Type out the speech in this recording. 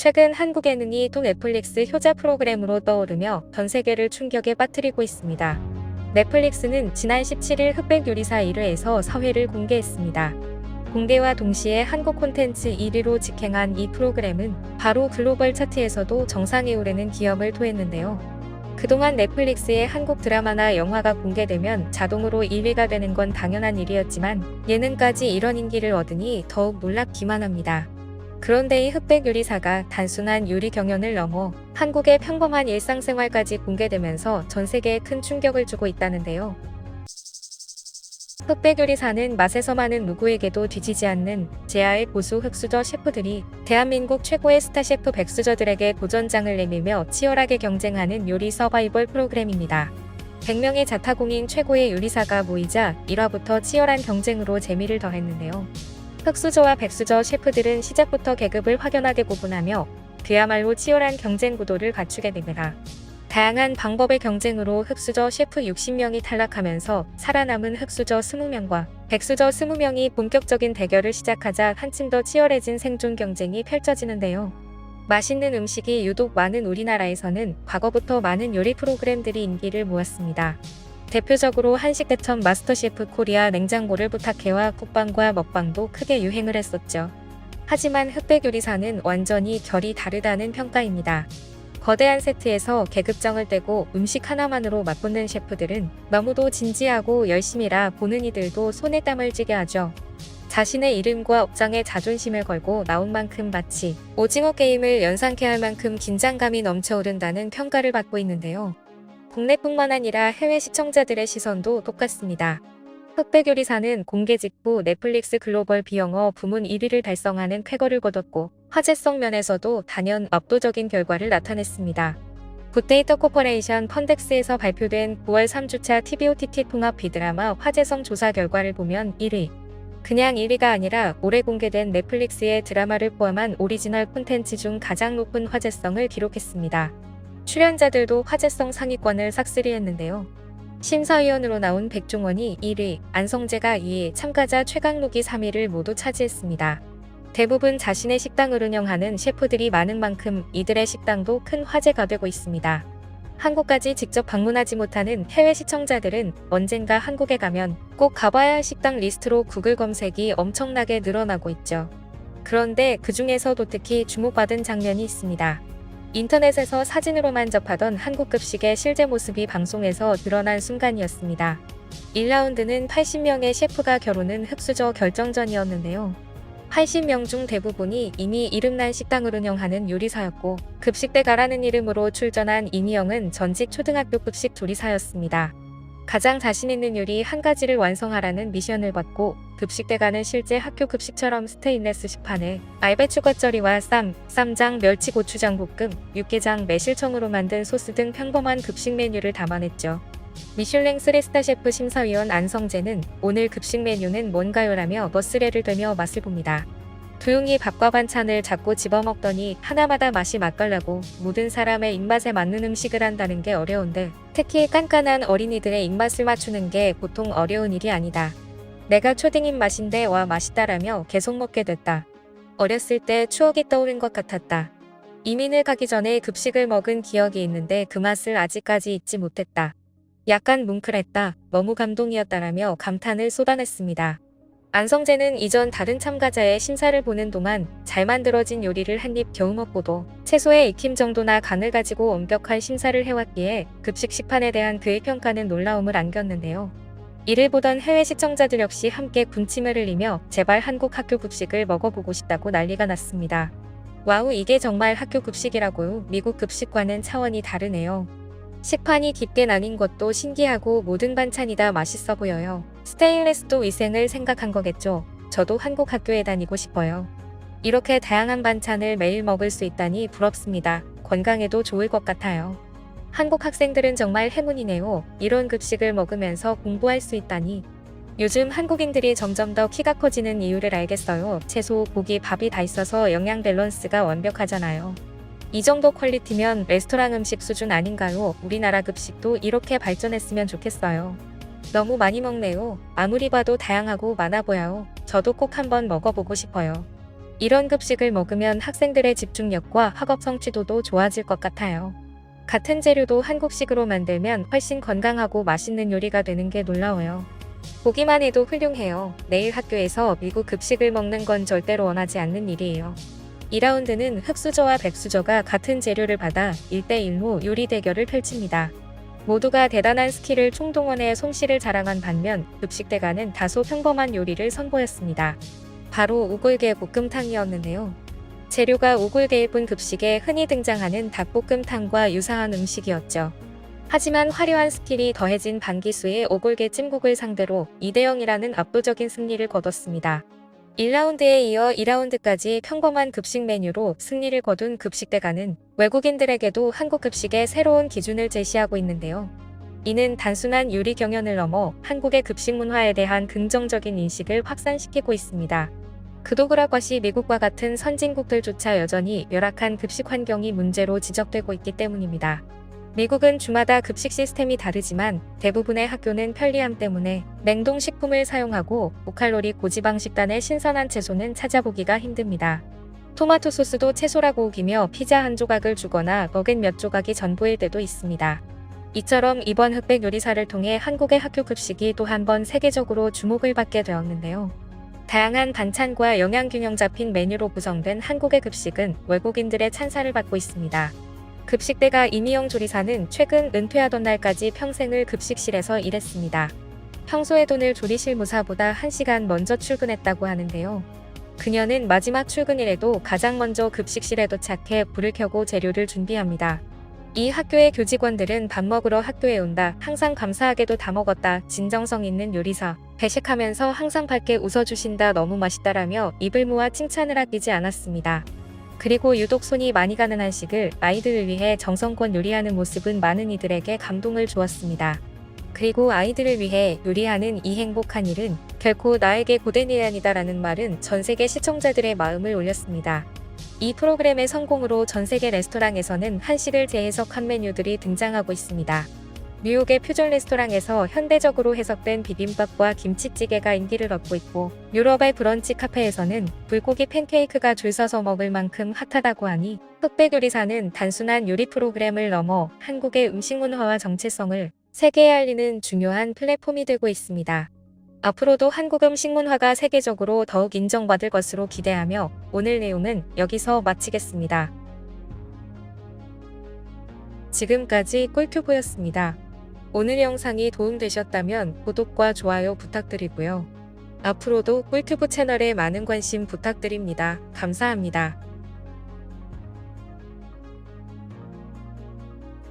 최근 한국 예능이 또 넷플릭스 효자 프로그램으로 떠오르며 전 세계를 충격에 빠뜨리고 있습니다. 넷플릭스는 지난 17일 흑백 요리사 1회에서 사회를 공개했습니다. 공개와 동시에 한국 콘텐츠 1위로 직행한 이 프로그램은 바로 글로벌 차트에서도 정상에 오르는 기염을 토했는데요. 그동안 넷플릭스의 한국 드라마나 영화가 공개되면 자동으로 1위가 되는 건 당연한 일이었지만 예능까지 이런 인기를 얻으니 더욱 놀랍기만 합니다. 그런데 이 흑백 요리사가 단순한 요리 경연을 넘어 한국의 평범한 일상생활까지 공개되면서 전 세계에 큰 충격을 주고 있다는데요. 흑백 요리사는 맛에서만은 누구에게도 뒤지지 않는 제아의 고수 흑수저 셰프들이 대한민국 최고의 스타 셰프 백수저들에게 도전장을 내밀며 치열하게 경쟁하는 요리 서바이벌 프로그램입니다. 100명의 자타공인 최고의 요리사가 모이자 1화부터 치열한 경쟁으로 재미를 더했는데요. 흑수저와 백수저 셰프들은 시작부터 계급을 확연하게 구분하며 그야말로 치열한 경쟁 구도를 갖추게 됩니다. 다양한 방법의 경쟁으로 흑수저 셰프 60명이 탈락하면서 살아남은 흑수저 20명과 백수저 20명이 본격적인 대결을 시작하자 한층 더 치열해진 생존 경쟁이 펼쳐지는데요. 맛있는 음식이 유독 많은 우리나라에서는 과거부터 많은 요리 프로그램들이 인기를 모았습니다. 대표적으로 한식대첩 마스터셰프 코리아 냉장고를 부탁해와 쿡방과 먹방도 크게 유행을 했었죠. 하지만 흑백 요리사는 완전히 결이 다르다는 평가입니다. 거대한 세트에서 계급정을 떼고 음식 하나만으로 맛보는 셰프들은 너무도 진지하고 열심히라 보는 이들도 손에 땀을 쥐게 하죠. 자신의 이름과 업장에 자존심을 걸고 나온 만큼 마치 오징어 게임을 연상케 할 만큼 긴장감이 넘쳐오른다는 평가를 받고 있는데요. 국내뿐만 아니라 해외 시청자들의 시선도 똑같습니다. 흑백 요리사는 공개 직후 넷플릭스 글로벌 비영어 부문 1위를 달성하는 쾌거를 거뒀고 화제성 면에서도 단연 압도적인 결과를 나타냈습니다. 굿데이터 코퍼레이션 펀덱스에서 발표된 9월 3주차 TVOTT 통합 비드라마 화제성 조사 결과를 보면 1위. 그냥 1위가 아니라 올해 공개된 넷플릭스의 드라마를 포함한 오리지널 콘텐츠 중 가장 높은 화제성을 기록했습니다. 출연자들도 화제성 상위권을 삭스리했는데요. 심사위원으로 나온 백종원이 1위, 안성재가 2위, 참가자 최강록이 3위를 모두 차지했습니다. 대부분 자신의 식당을 운영하는 셰프들이 많은 만큼 이들의 식당도 큰 화제가 되고 있습니다. 한국까지 직접 방문하지 못하는 해외 시청자들은 언젠가 한국에 가면 꼭 가봐야 할 식당 리스트로 구글 검색이 엄청나게 늘어나고 있죠. 그런데 그 중에서도 특히 주목받은 장면이 있습니다. 인터넷에서 사진으로만 접하던 한국 급식의 실제 모습이 방송에서 드러난 순간이었습니다. 1라운드는 80명의 셰프가 겨루는 흑수저 결정전이었는데요. 80명 중 대부분이 이미 이름난 식당을 운영하는 요리사였고 급식대가라는 이름으로 출전한 이미영은 전직 초등학교 급식 조리사였습니다. 가장 자신 있는 요리 한 가지를 완성하라는 미션을 받고 급식대가는 실제 학교 급식처럼 스테인레스 식판에 알배추 겉절이와 쌈, 쌈장, 멸치 고추장 볶음, 육개장, 매실청으로 만든 소스 등 평범한 급식 메뉴를 담아냈죠. 미슐랭 3스타 셰프 심사위원 안성재는 오늘 급식 메뉴는 뭔가요라며 머스레를 들며 맛을 봅니다. 조용히 밥과 반찬을 자꾸 집어먹더니 하나마다 맛이 맛깔나고 모든 사람의 입맛에 맞는 음식을 한다는 게 어려운데 특히 깐깐한 어린이들의 입맛을 맞추는 게 보통 어려운 일이 아니다. 내가 초딩 입맛인데 와 맛있다라며 계속 먹게 됐다. 어렸을 때 추억이 떠오른 것 같았다. 이민을 가기 전에 급식을 먹은 기억이 있는데 그 맛을 아직까지 잊지 못했다. 약간 뭉클했다. 너무 감동이었다라며 감탄을 쏟아냈습니다. 안성재는 이전 다른 참가자의 심사를 보는 동안 잘 만들어진 요리를 한 입 겨우 먹고도 채소의 익힘 정도나 간을 가지고 엄격한 심사를 해왔기에 급식 식판에 대한 그의 평가는 놀라움을 안겼는데요. 이를 보던 해외 시청자들 역시 함께 군침을 흘리며 제발 한국 학교 급식을 먹어보고 싶다고 난리가 났습니다. 와우, 이게 정말 학교 급식이라고요? 미국 급식과는 차원이 다르네요. 식판이 깊게 나뉜 것도 신기하고 모든 반찬이 다 맛있어 보여요. 스테인레스도 위생을 생각한 거겠죠. 저도 한국 학교에 다니고 싶어요. 이렇게 다양한 반찬을 매일 먹을 수 있다니 부럽습니다. 건강에도 좋을 것 같아요. 한국 학생들은 정말 행운이네요. 이런 급식을 먹으면서 공부할 수 있다니. 요즘 한국인들이 점점 더 키가 커지는 이유를 알겠어요. 채소, 고기, 밥이 다 있어서 영양 밸런스가 완벽하잖아요. 이 정도 퀄리티면 레스토랑 음식 수준 아닌가요? 우리나라 급식도 이렇게 발전했으면 좋겠어요. 너무 많이 먹네요. 아무리 봐도 다양하고 많아 보여요. 저도 꼭 한번 먹어보고 싶어요. 이런 급식을 먹으면 학생들의 집중력과 학업 성취도도 좋아질 것 같아요. 같은 재료도 한국식으로 만들면 훨씬 건강하고 맛있는 요리가 되는 게 놀라워요. 보기만 해도 훌륭해요. 내일 학교에서 미국 급식을 먹는 건 절대로 원하지 않는 일이에요. 2라운드는 흑수저와 백수저가 같은 재료를 받아 1대1로 요리 대결을 펼칩니다. 모두가 대단한 스킬을 총동원해 솜씨를 자랑한 반면 급식대가는 다소 평범한 요리를 선보였습니다. 바로 우골개 볶음탕이었는데요. 재료가 우골개일 뿐 급식에 흔히 등장하는 닭볶음탕과 유사한 음식이었죠. 하지만 화려한 스킬이 더해진 반기수의 오골개 찜국을 상대로 2대0이라는 압도적인 승리를 거뒀습니다. 1라운드에 이어 2라운드까지 평범한 급식 메뉴로 승리를 거둔 급식대가는 외국인들에게도 한국 급식의 새로운 기준을 제시하고 있는데요. 이는 단순한 요리 경연을 넘어 한국의 급식 문화에 대한 긍정적인 인식을 확산시키고 있습니다. 그도그라과시 미국과 같은 선진국들조차 여전히 열악한 급식 환경이 문제로 지적되고 있기 때문입니다. 미국은 주마다 급식 시스템이 다르지만 대부분의 학교는 편리함 때문에 냉동식품을 사용하고 고칼로리 고지방 식단의 신선한 채소는 찾아보기가 힘듭니다. 토마토 소스도 채소라고 우기며 피자 한 조각을 주거나 먹은 몇 조각이 전부일 때도 있습니다. 이처럼 이번 흑백 요리사를 통해 한국의 학교 급식이 또 한 번 세계적으로 주목을 받게 되었는데요. 다양한 반찬과 영양균형 잡힌 메뉴로 구성된 한국의 급식은 외국인들의 찬사를 받고 있습니다. 급식대가 이미영 조리사는 최근 은퇴하던 날까지 평생을 급식실에서 일했습니다. 평소에 돈을 조리실 무사보다 1시간 먼저 출근했다고 하는데요. 그녀는 마지막 출근일에도 가장 먼저 급식실에 도착해 불을 켜고 재료를 준비합니다. 이 학교의 교직원들은 밥 먹으러 학교에 온다. 항상 감사하게도 다 먹었다. 진정성 있는 요리사. 배식하면서 항상 밝게 웃어주신다. 너무 맛있다라며 입을 모아 칭찬을 아끼지 않았습니다. 그리고 유독 손이 많이 가는 한식을 아이들을 위해 정성껏 요리하는 모습은 많은 이들에게 감동을 주었습니다. 그리고 아이들을 위해 요리하는 이 행복한 일은 결코 나에게 고된 일이 아니다라는 말은 전 세계 시청자들의 마음을 울렸습니다. 이 프로그램의 성공으로 전 세계 레스토랑에서는 한식을 재해석한 메뉴들이 등장하고 있습니다. 뉴욕의 퓨전 레스토랑에서 현대적으로 해석된 비빔밥과 김치찌개가 인기를 얻고 있고, 유럽의 브런치 카페에서는 불고기 팬케이크가 줄 서서 먹을 만큼 핫하다고 하니 흑백 요리사는 단순한 요리 프로그램을 넘어 한국의 음식 문화와 정체성을 세계에 알리는 중요한 플랫폼이 되고 있습니다. 앞으로도 한국 음식 문화가 세계적으로 더욱 인정받을 것으로 기대하며 오늘 내용은 여기서 마치겠습니다. 지금까지 꿀튜브였습니다. 오늘 영상이 도움되셨다면 구독과 좋아요 부탁드리고요. 앞으로도 꿀튜브 채널에 많은 관심 부탁드립니다. 감사합니다.